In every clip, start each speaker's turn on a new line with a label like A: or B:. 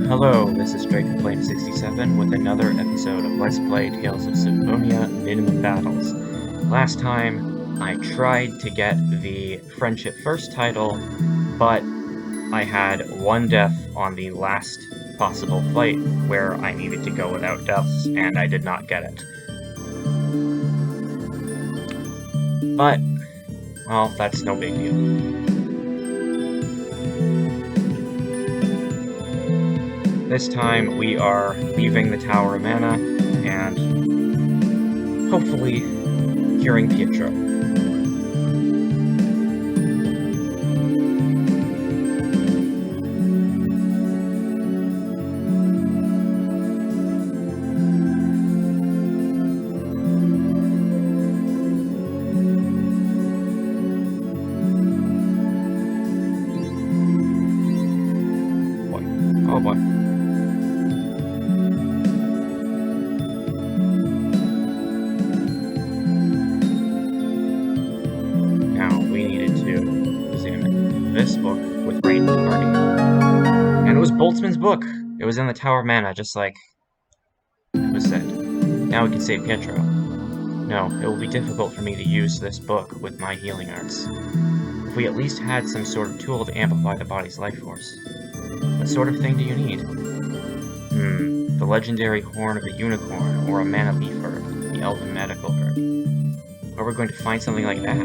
A: Hello, this is Flame67 with another episode of Let's Play Tales of Symphonia Minimum Battles. Last time, I tried to get the Friendship First title, but I had one death on the last possible fight where I needed to go without deaths, and I did not get it. But, well, that's no big deal. This time, we are leaving the Tower of Mana, and hopefully curing Pietro. Oh boy. This book with Raine's party. And it was Boltzmann's book! It was in the Tower of Mana, just like it was said. Now we can save Pietro. No, it will be difficult for me to use this book with my healing arts. If we at least had some sort of tool to amplify the body's life force. What sort of thing do you need? The legendary Horn of the Unicorn, or a mana leaf herb, the elven medical herb. Are we going to find something like that?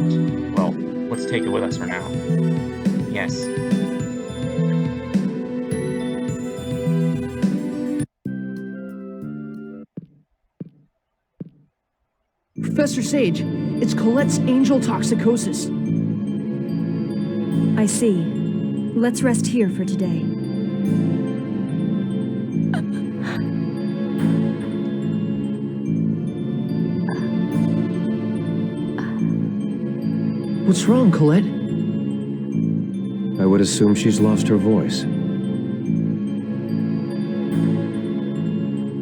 A: Well, let's take it with us for now. Yes.
B: Professor Sage, it's Colette's angel toxicosis.
C: I see. Let's rest here for today.
B: What's wrong, Colette?
D: I would assume she's lost her voice.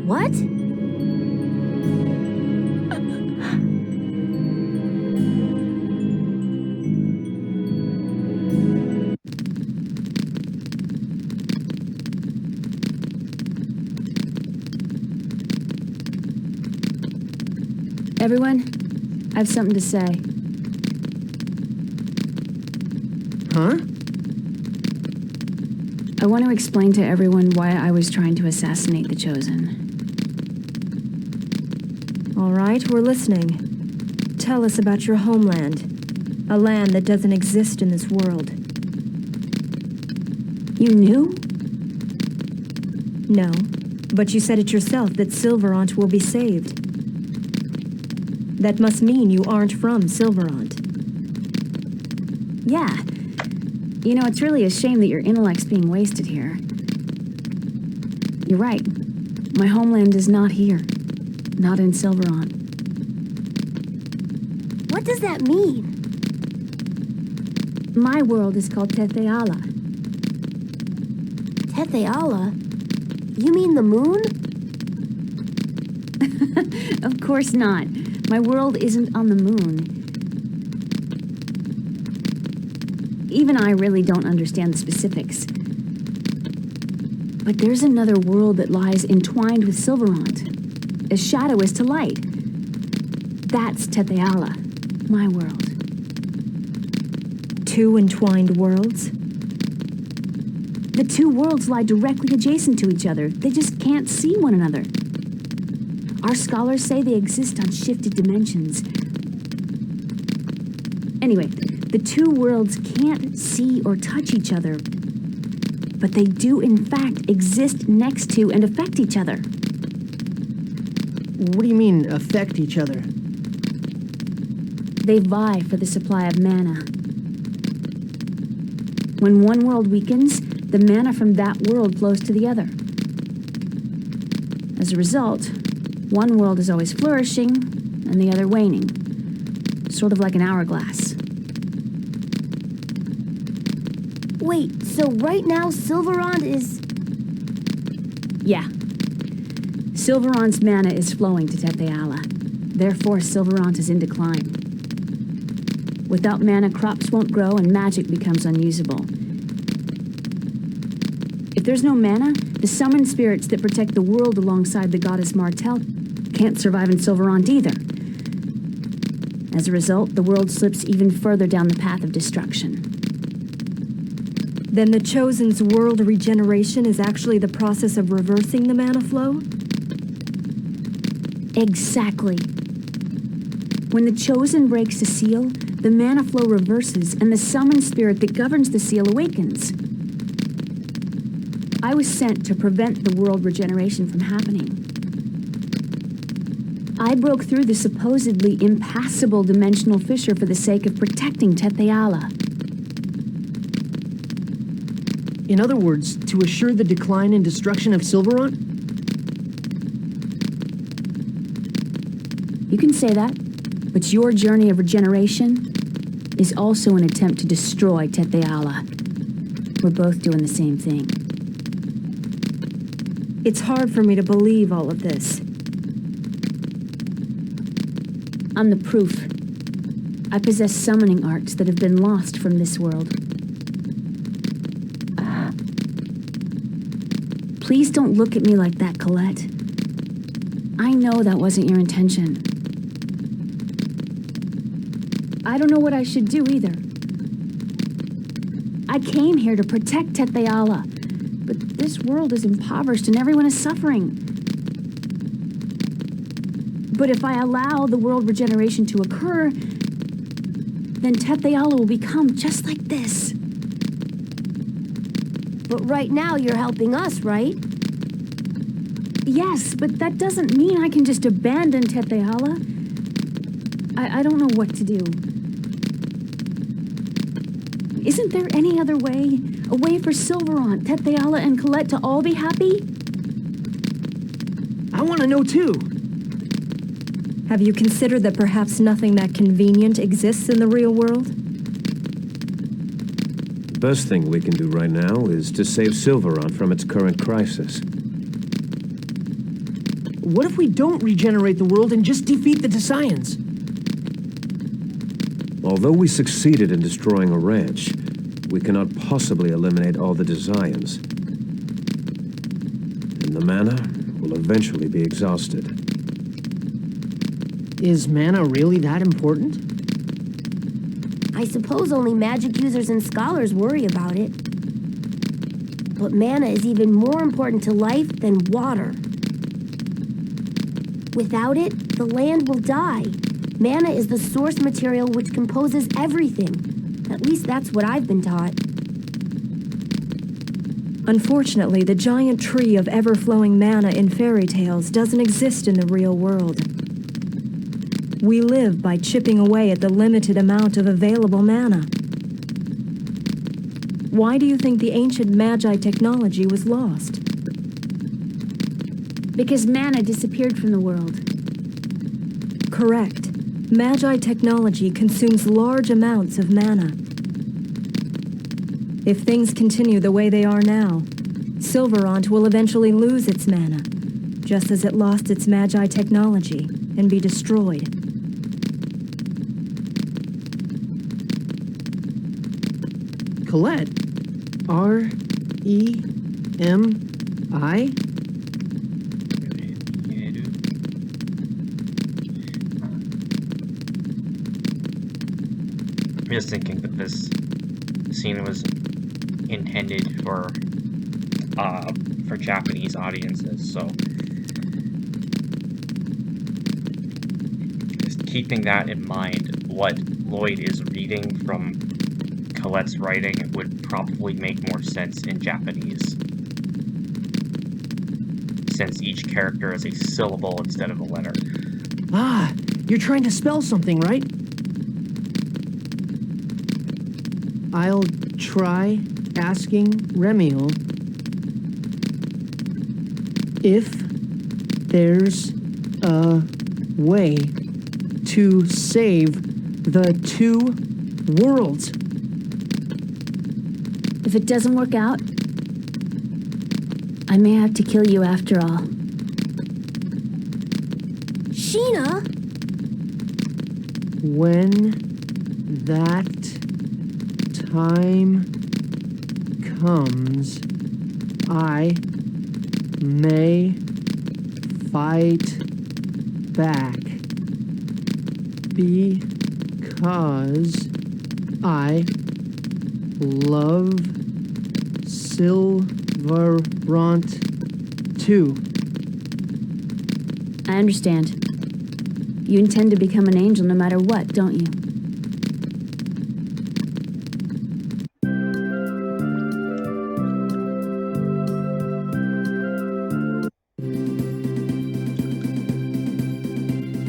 C: What? Everyone, I have something to say.
B: Huh?
C: I want to explain to everyone why I was trying to assassinate the Chosen.
E: All right, we're listening. Tell us about your homeland. A land that doesn't exist in this world.
C: You knew?
E: No, but you said it yourself that Sylvarant will be saved. That must mean you aren't from Sylvarant.
C: Yeah. You know, it's really a shame that your intellect's being wasted here. You're right. My homeland is not here. Not in Sylvarant.
F: What does that mean?
C: My world is called Tethe'alla.
F: Tethe'alla? You mean the moon?
C: Of course not. My world isn't on the moon. Even I really don't understand the specifics. But there's another world that lies entwined with Sylvarant, as shadow is to light. That's Tethe'alla, my world.
E: Two entwined worlds?
C: The two worlds lie directly adjacent to each other. They just can't see one another. Our scholars say they exist on shifted dimensions. Anyway, the two worlds can't see or touch each other, but they do in fact exist next to and affect each other.
B: What do you mean, affect each other?
C: They vie for the supply of mana. When one world weakens, the mana from that world flows to the other. As a result, one world is always flourishing and the other waning, sort of like an hourglass.
F: Wait, so right now Sylvarant is...
C: Yeah. Sylvarant's mana is flowing to Tethe'alla. Therefore, Sylvarant is in decline. Without mana, crops won't grow and magic becomes unusable. If there's no mana, the summoned spirits that protect the world alongside the goddess Martel can't survive in Sylvarant either. As a result, the world slips even further down the path of destruction.
E: Then the Chosen's world regeneration is actually the process of reversing the mana flow?
C: Exactly. When the Chosen breaks the seal, the mana flow reverses and the summoned spirit that governs the seal awakens. I was sent to prevent the world regeneration from happening. I broke through the supposedly impassable dimensional fissure for the sake of protecting Tetheala.
B: In other words, to assure the decline and destruction of Sylvarant?
C: You can say that, but your journey of regeneration is also an attempt to destroy Tetheala. We're both doing the same thing.
E: It's hard for me to believe all of this.
C: I'm the proof. I possess summoning arts that have been lost from this world. Please don't look at me like that, Colette. I know that wasn't your intention. I don't know what I should do either. I came here to protect Tetheala, but this world is impoverished and everyone is suffering. But if I allow the world regeneration to occur, then Tetheala will become just like this.
F: But right now you're helping us, right?
C: Yes, but that doesn't mean I can just abandon Tetheala. I don't know what to do. Isn't there any other way? A way for Sylvarant, Tetheala, and Colette to all be happy?
B: I want to know too.
E: Have you considered that perhaps nothing that convenient exists in the real world?
D: The best thing we can do right now is to save Sylvarant from its current crisis.
B: What if we don't regenerate the world and just defeat the Desians?
D: Although we succeeded in destroying a ranch, we cannot possibly eliminate all the Desians. And the mana will eventually be exhausted.
B: Is mana really that important?
F: I suppose only magic users and scholars worry about it. But mana is even more important to life than water. Without it, the land will die. Mana is the source material which composes everything. At least that's what I've been taught.
E: Unfortunately, the giant tree of ever-flowing mana in fairy tales doesn't exist in the real world. We live by chipping away at the limited amount of available mana. Why do you think the ancient Magi technology was lost?
C: Because mana disappeared from the world.
E: Correct. Magi technology consumes large amounts of mana. If things continue the way they are now, Sylvarant will eventually lose its mana, just as it lost its Magi technology, and be destroyed.
B: Colette? R-E-M-I?
A: I'm just thinking that this scene was intended for Japanese audiences, so just keeping that in mind, what Lloyd is reading from Colette's writing would probably make more sense in Japanese, since each character is a syllable instead of a letter.
B: Ah, you're trying to spell something, right? I'll try asking Remiel if there's a way to save the two worlds.
C: If it doesn't work out, I may have to kill you after all.
F: Sheena?
B: When that time comes, I may fight back because I love Sylvarant too.
C: I understand. You intend to become an angel no matter what, don't you?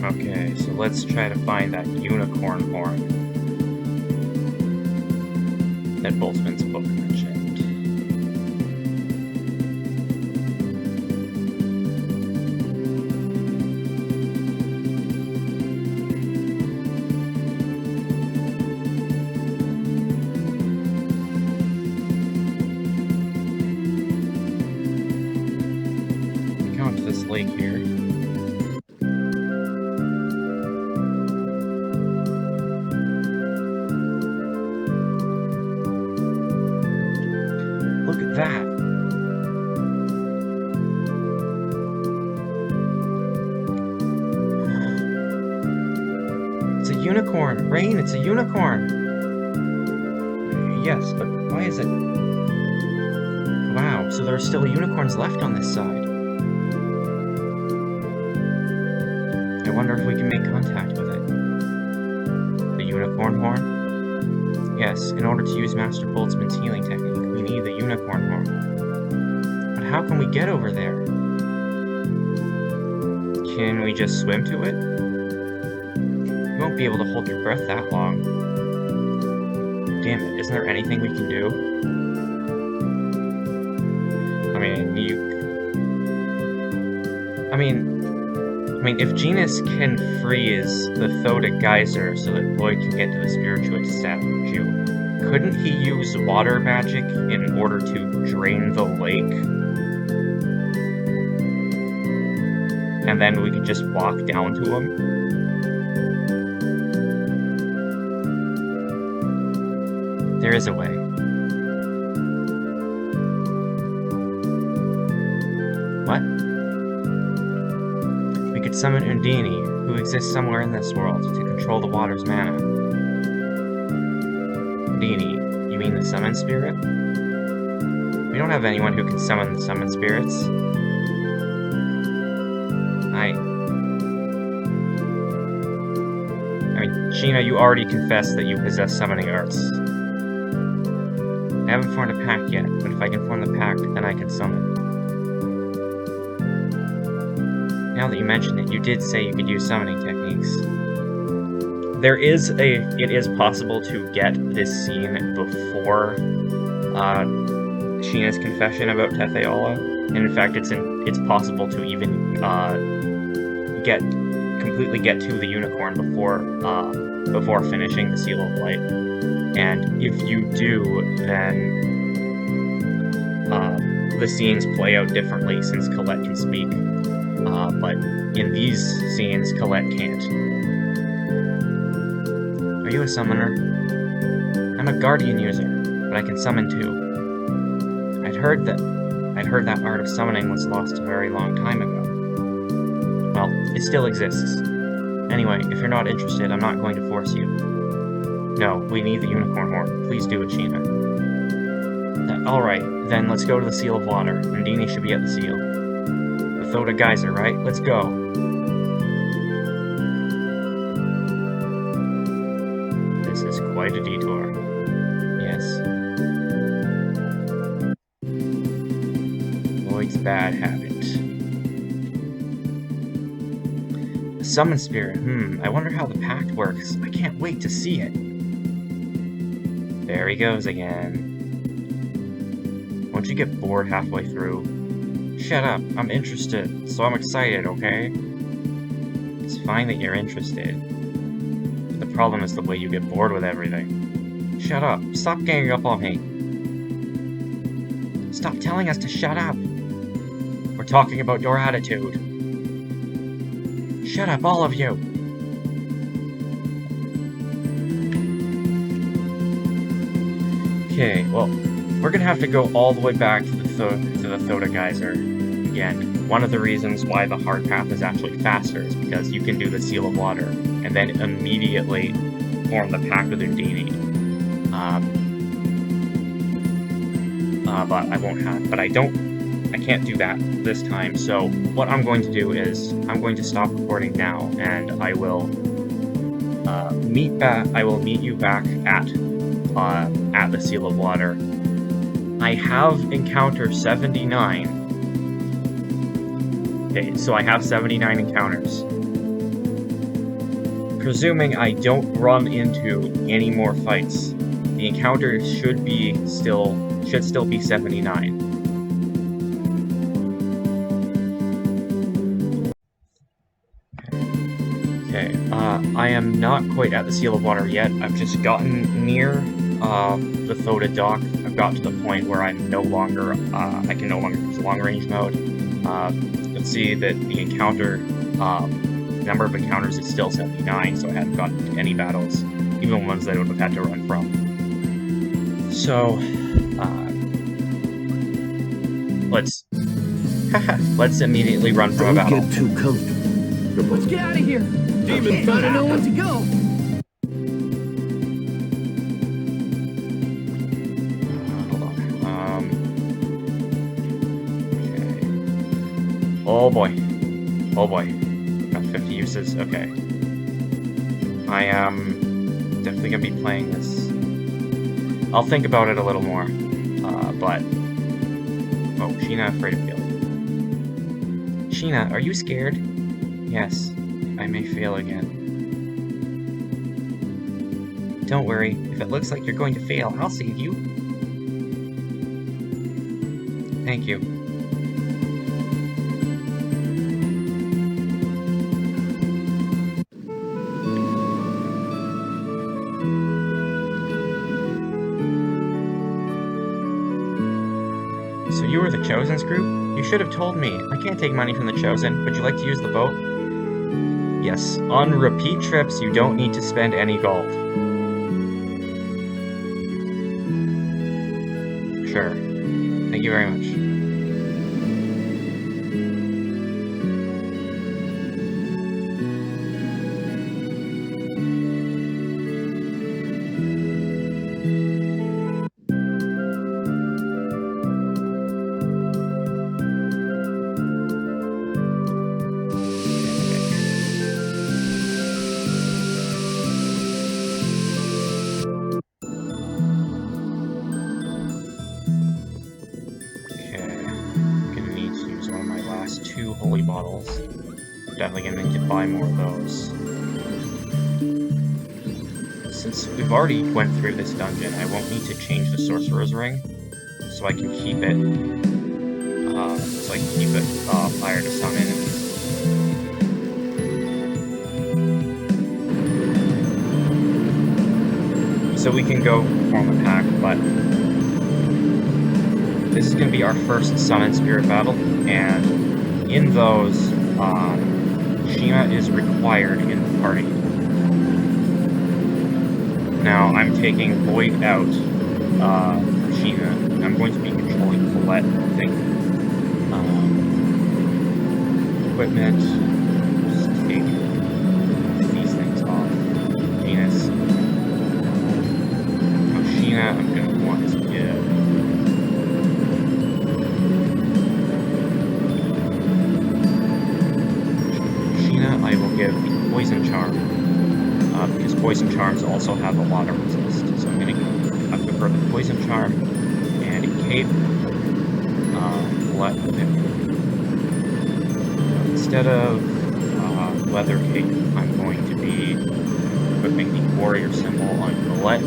A: Okay, so let's try to find that unicorn horn that Boltzmann's book mentioned. Come to this lake here. Look at that. It's a unicorn. Raine, it's a unicorn. Yes, but why is it... Wow, so there are still unicorns left on this side. I wonder if we can make contact with it. The unicorn horn? Yes, in order to use Master Boltzmann's healing technique, we need the unicorn horn. But how can we get over there? Can we just swim to it? You won't be able to hold your breath that long. Damn it, isn't there anything we can do? I mean, if Genus can freeze the Thoda geyser so that Lloyd can get to the spiritual statue, couldn't he use water magic in order to drain the lake? And then we could just walk down to him? There is a way. What? We could summon Undine, who exists somewhere in this world, to control the water's mana. Undine, you mean the summon spirit? We don't have anyone who can summon the summon spirits. I mean, Sheena, you already confessed that you possess summoning arts. I haven't formed a pact yet, but if I can form the pact, then I can summon. Now that you mention it, you did say you could use summoning techniques. It is possible to get this scene before Sheena's confession about Tetheola, and in fact, it's possible to even completely get to the unicorn before finishing the Seal of Light. And if you do, then the scenes play out differently since Colette can speak. But in these scenes, Colette can't. Are you a summoner? I'm a guardian user, but I can summon too. I'd heard that art of summoning was lost a very long time ago. Well, it still exists. Anyway, if you're not interested, I'm not going to force you. No, we need the unicorn horn. Please do it, Sheena. Alright, then let's go to the Seal of Water. Undine should be at the seal. The Thoda geyser, right? Let's go. This is quite a detour. Yes. Lloyd's bad habit. The summon spirit. I wonder how the pact works. I can't wait to see it. There he goes again. Won't you get bored halfway through? Shut up, I'm interested, so I'm excited, okay? It's fine that you're interested. But the problem is the way you get bored with everything. Shut up, stop ganging up on me. Stop telling us to shut up. We're talking about your attitude. Shut up, all of you. Okay, well, we're gonna have to go all the way back to the the Thota geyser. Again, one of the reasons why the hard path is actually faster is because you can do the Seal of Water and then immediately form the pact with Undine. But I won't have. But I can't do that this time. So what I'm going to do is I'm going to stop recording now, and I will meet you back at the Seal of Water. I have encounter 79. Okay, so I have 79 encounters. Presuming I don't run into any more fights, the encounters should still be 79. Okay, I am not quite at the Seal of Water yet. I've just gotten near the Thota dock. I've got to the point where I'm no longer, I can no longer use long range mode. You'll see that the encounter, number of encounters is still 79, so I haven't gotten into any battles, even ones that I would have had to run from. So, let's immediately run from a battle.
D: Don't get too comfortable.
B: Let's get out of here. Demon, I don't know when to go.
A: Oh boy. Oh boy. Got 50 uses. Okay. I am definitely gonna be playing this. I'll think about it a little more. But... Oh, Sheena afraid of failing. Sheena, are you scared? Yes. I may fail again. Don't worry. If it looks like you're going to fail, I'll save you. Thank you. So you were the Chosen's group? You should have told me. I can't take money from the Chosen. Would you like to use the boat? Yes. On repeat trips, you don't need to spend any gold. Sure. Thank you very much. Two holy bottles. Definitely gonna need to buy more of those. Since we've already went through this dungeon, I won't need to change the sorcerer's ring, so I can keep it. Fire to summon enemies. So we can go form a pact, but this is gonna be our first summon spirit battle, and in those, Sheena is required in the party. Now, I'm taking Void out for Sheena. I'm going to be controlling Colette, I think. Equipment. Just take these things off. Venus. Now, Sheena, I'm going to want to give... I will give the Poison Charm, because Poison Charms also have a lot of resist. So I'm going to equip her the Poison Charm and a Cape. Instead of Leather Cape, I'm going to be equipping the Warrior symbol on Colette.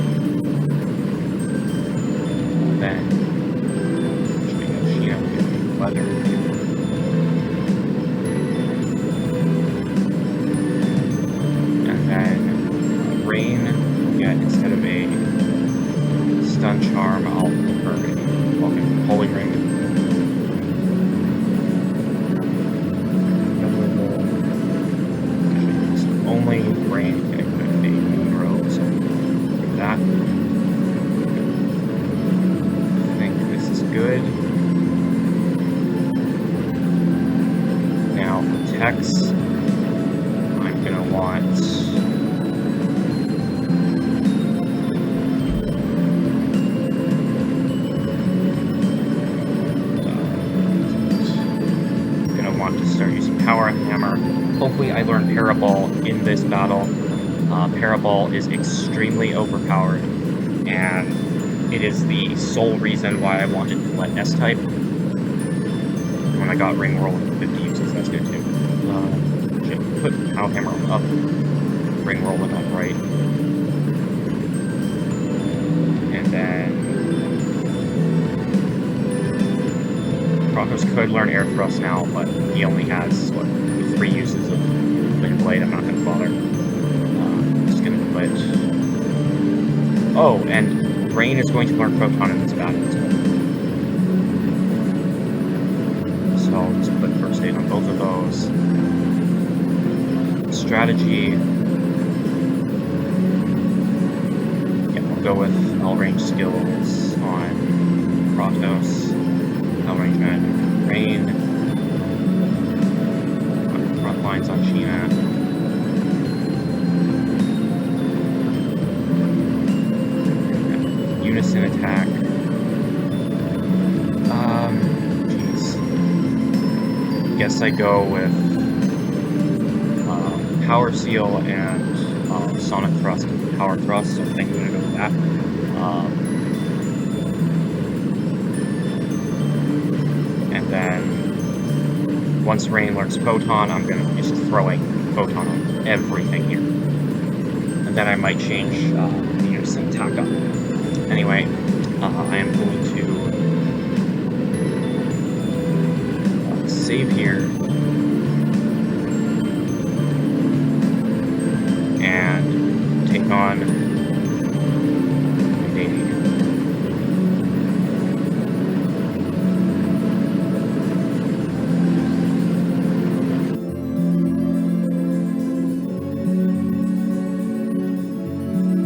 A: Then, Sheena will give the Leather Cape. Raine, instead of a stun charm, I'll give her a holy ring. Only Raine can equip a moon robe, so do that. I think this is good. attacks, I'm gonna want... to start using Power Hammer. Hopefully I learn Para Ball in this battle. Para Ball is extremely overpowered, and it is the sole reason why I wanted Colette S-type. When I got Ring Whirl with 50 uses, that's good too. Should put Power Hammer up, Ring Whirl up right. And then Kratos could learn Air Thrust now, but he only has, what, 3 uses of Wind Blade. I'm not going to bother. Just going to put... Oh, and Raine is going to learn Photon in this battle as well. So I'll just put First Aid on both of those. Strategy... Yeah, I'll go with all-range skills on Kratos. Range Magic Raine. Front lines on Sheena. Unison attack. Jeez. Guess I go with Power Seal and Sonic Thrust and Power Thrust, so I think I'm gonna go with that. And then, once Raine learns Photon, I'm going to be just throwing Photon on everything here. And then I might change the Unison attack up. Anyway, I am going to save here. And take on Undine.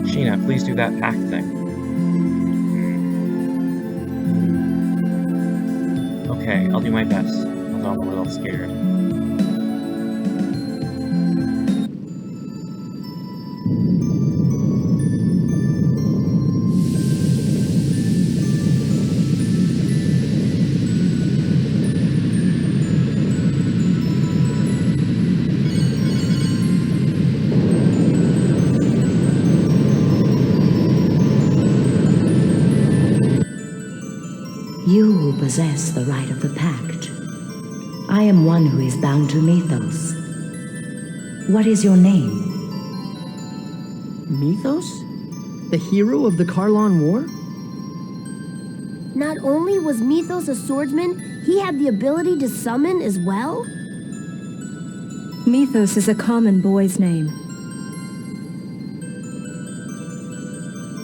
A: Sheena, please do that pact thing. Okay, I'll do my best, although I'm a little scared.
G: You who possess the right of the pact. I am one who is bound to Mythos. What is your name?
B: Mythos? The hero of the Karlon War?
F: Not only was Mythos a swordsman, he had the ability to summon as well?
E: Mythos is a common boy's name.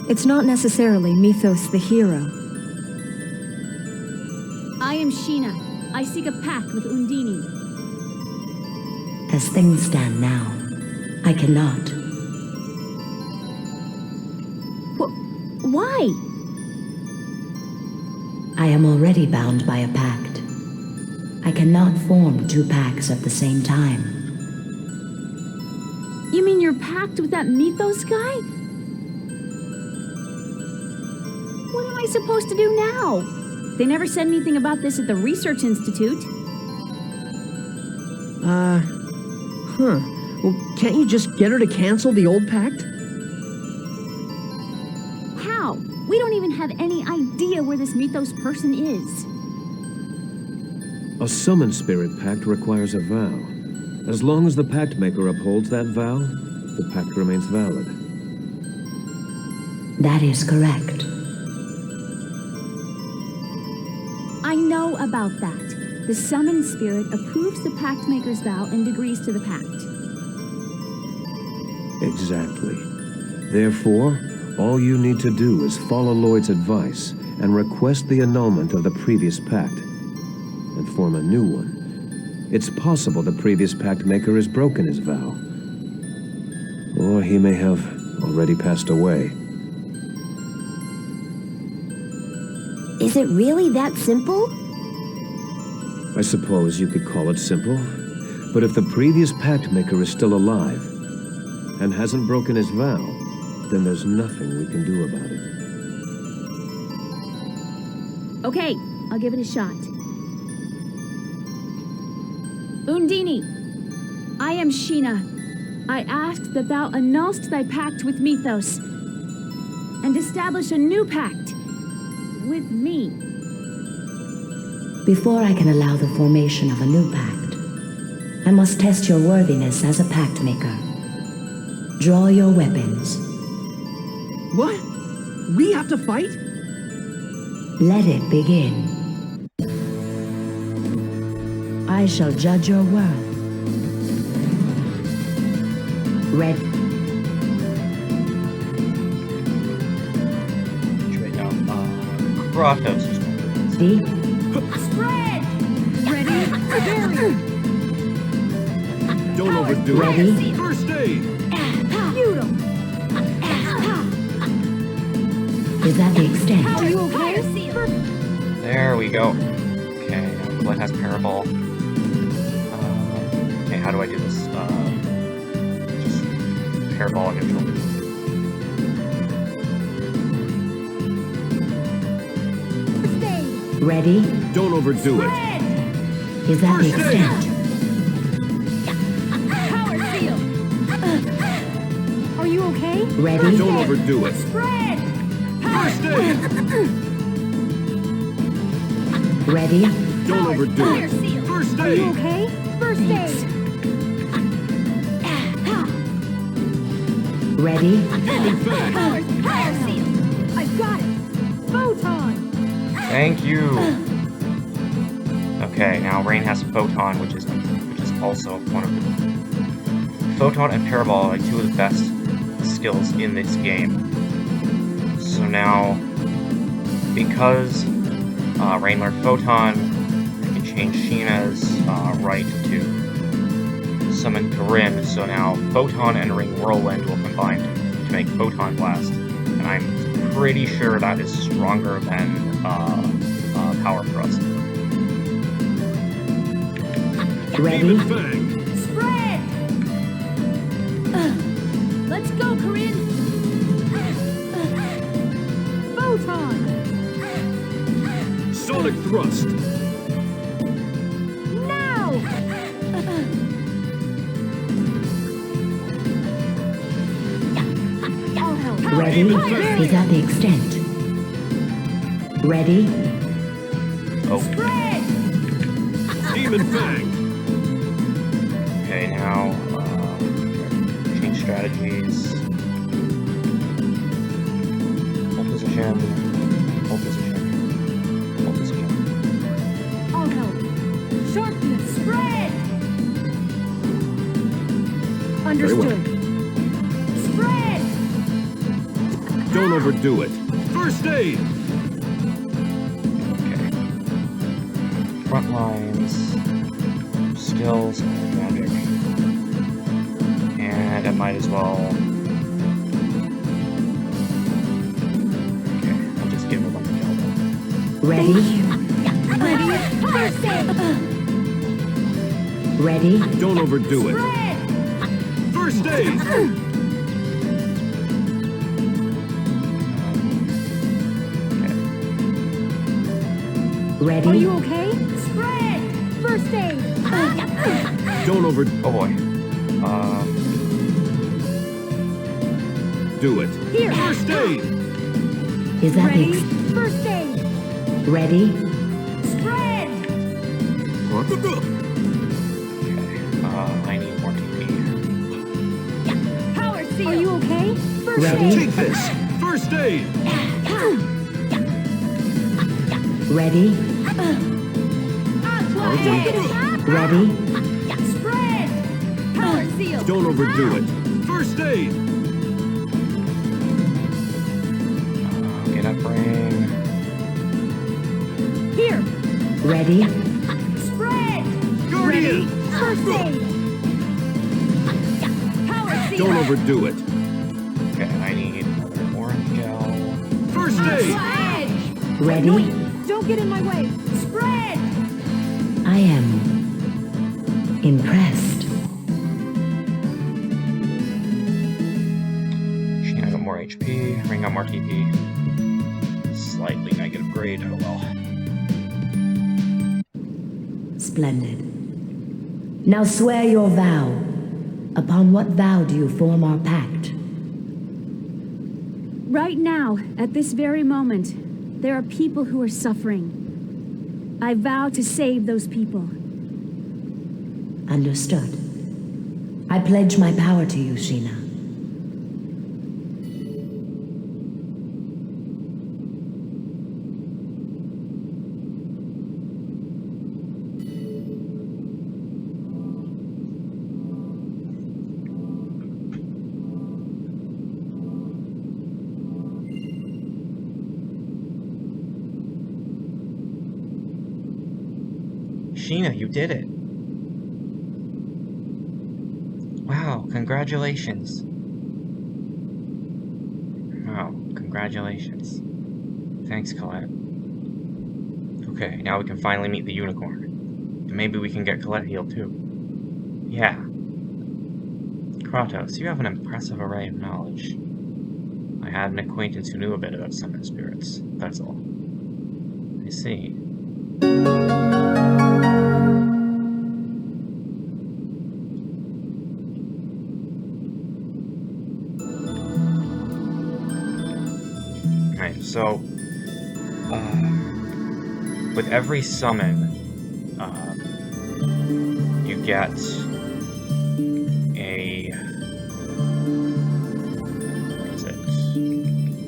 E: It's not necessarily Mythos the hero.
C: I am Sheena. I seek a pact with Undine.
G: As things stand now, I cannot.
C: Why?
G: I am already bound by a pact. I cannot form 2 pacts at the same time.
C: You mean your pact with that Mythos guy? What am I supposed to do now? They never said anything about this at the Research Institute.
B: Well, can't you just get her to cancel the old pact?
C: How? We don't even have any idea where this Mythos person is.
D: A summon spirit pact requires a vow. As long as the pact maker upholds that vow, the pact remains valid.
G: That is correct.
C: I know about that. The summoned spirit approves the pact maker's vow and agrees to the pact.
D: Exactly. Therefore, all you need to do is follow Lloyd's advice and request the annulment of the previous pact, and form a new one. It's possible the previous pact maker has broken his vow. Or he may have already passed away.
F: Is it really that simple?
D: I suppose you could call it simple. But if the previous pact maker is still alive and hasn't broken his vow, then there's nothing we can do about it.
C: Okay, I'll give it a shot. Undine, I am Sheena. I ask that thou annulst thy pact with Mythos and establish a new pact with me.
G: Before I can allow the formation of a new pact, I must test your worthiness as a pact maker. Draw your weapons.
B: What? We have to fight?
G: Let it begin. I shall judge your world. Red.
A: Wait, no. Kratos.
G: Deep.
C: Spread! Ready? Very!
H: Don't overdo
G: Ready?
H: it. First aid.
G: Is that the extent?
C: Are you okay?
A: There we go. Okay, now Colette has Para Ball. Okay, how do I do this? Just Para Ball and neutral.
G: Ready?
H: Don't overdo it.
G: Is that the extent?
C: Power seal! Are you okay?
G: Ready?
H: Don't overdo it.
C: Spread!
H: First aid.
G: Ready?
H: Don't overdo it. First
C: Are you
H: aid.
C: okay? First aid!
G: Ready?
H: Demon Fang.
C: Power seal! I've got it! Photon!
A: Thank you. Okay, now Raine has Photon, which is also one of the Photon and Para Ball are two of the best skills in this game. So now, because Raine learned Photon, I can change Sheena's right to summon Corinne. So now Photon and Ring Whirlwind will combine to make Photon Blast, and I'm pretty sure that is stronger than Power Thrust.
G: Ready?
H: Demon Fang.
C: Spread! Let's go, Corinne! Photon!
H: Sonic Thrust.
C: Now! I'll help.
G: Ready? Is that the extent? Ready?
A: Oh,
C: Spread!
H: Demon Fang.
A: okay, now change strategies. Hold position. Hold position. Hold position.
C: I'll help. Sharpness! Spread!
D: Understood.
C: Spread!
H: Don't overdo it. First aid.
A: Okay. Front lines, skills, magic, and I might as well. Okay, I'll just give a bunch of elbow.
G: Ready?
C: Ready? First aid!
G: Ready?
H: Don't overdo it.
C: Spread!
H: First aid.
G: Ready?
C: Are you okay? Spread! First aid!
H: Don't
A: Oh boy.
H: overdo it.
C: Here!
H: First aid.
G: Is that the
C: Ready? First aid!
G: Ready?
C: Spread!
A: Okay. I need more TP.
C: Power seal! Are you okay? First
G: Ready?
H: Take this. First aid.
G: Ready? Ready?
C: Spread! Power seal!
H: Don't overdo it. First aid.
A: Get up, ring.
C: Here!
G: Ready?
C: Spread!
H: Guardian.
C: First aid! Power seal!
H: Don't overdo it.
A: Okay, I need another orange gel.
H: First aid.
C: Edge!
G: Ready?
C: Don't get in my way! Spread!
G: I am Impressed.
A: Sheena got more HP, Raine got more TP. Slightly negative grade, oh well.
G: Splendid. Now swear your vow. Upon what vow do you form our pact?
C: Right now, at this very moment, there are people who are suffering. I vow to save those people.
G: Understood. I pledge my power to you, Sheena.
A: Sheena, you did it! Wow, congratulations. Wow, congratulations. Thanks, Colette. Okay, now we can finally meet the unicorn. And maybe we can get Colette healed too. Yeah. Kratos, you have an impressive array of knowledge. I had an acquaintance who knew a bit about summoned spirits, that's all. I see. Right, so, with every summon, you get a... what is it?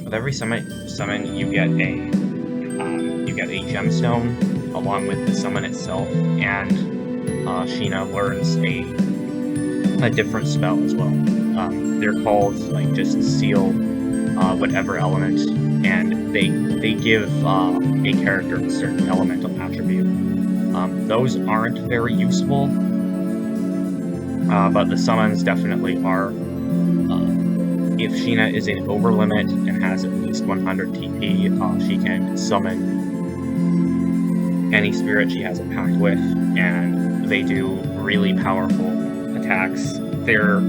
A: With every summon you get a gemstone along with the summon itself, and Sheena learns a different spell as well. They're called like just seal whatever element, and they give a character a certain elemental attribute. Those aren't very useful, but the summons definitely are. If Sheena is in over limit and has at least 100 TP, she can summon any spirit she has a pact with, and they do really powerful attacks. They're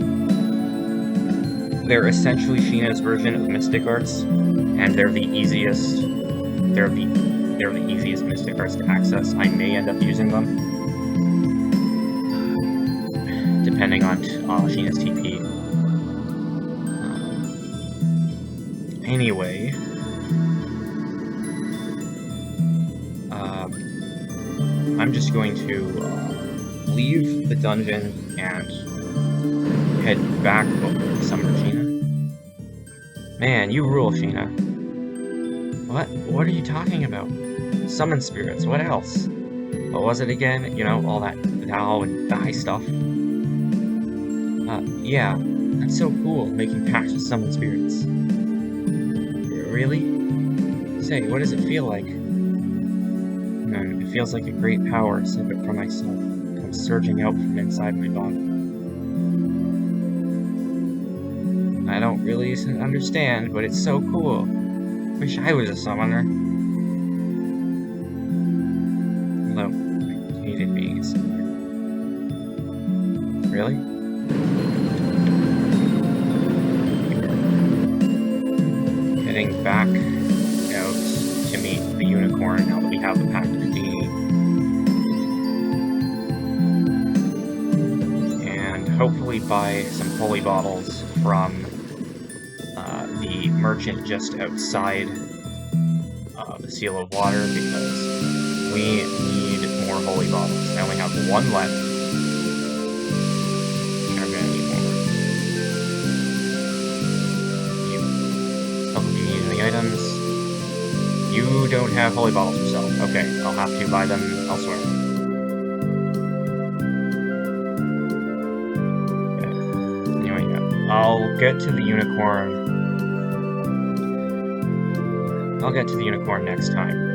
A: essentially Sheena's version of Mystic Arts, and they're the easiest Mystic Arts to access. I may end up using them, depending on Sheena's TP. Anyway, I'm just going to leave the dungeon and head back over to Summer Sheena. Man, you rule, Sheena. What are you talking about? Summon spirits, what else? What was it again? You know, all that thou and thy stuff. Yeah, that's so cool, making pacts with summon spirits. Really? Say, what does it feel like? It feels like a great power separate from myself comes surging out from inside my body. I don't really understand, but it's so cool. Wish I was a summoner. Although, I hated being a summoner. Really? Heading back out to meet the unicorn now that we have the pact with Undine. And hopefully buy some holy bottles from the merchant just outside the Seal of Water, because we need more holy bottles. I only have one left. And I'm gonna need more. Oh, do you need any items? You don't have holy bottles yourself. Okay, I'll have to buy them elsewhere. Okay. Anyway, yeah. I'll get to the unicorn. I'll get to the unicorn next time.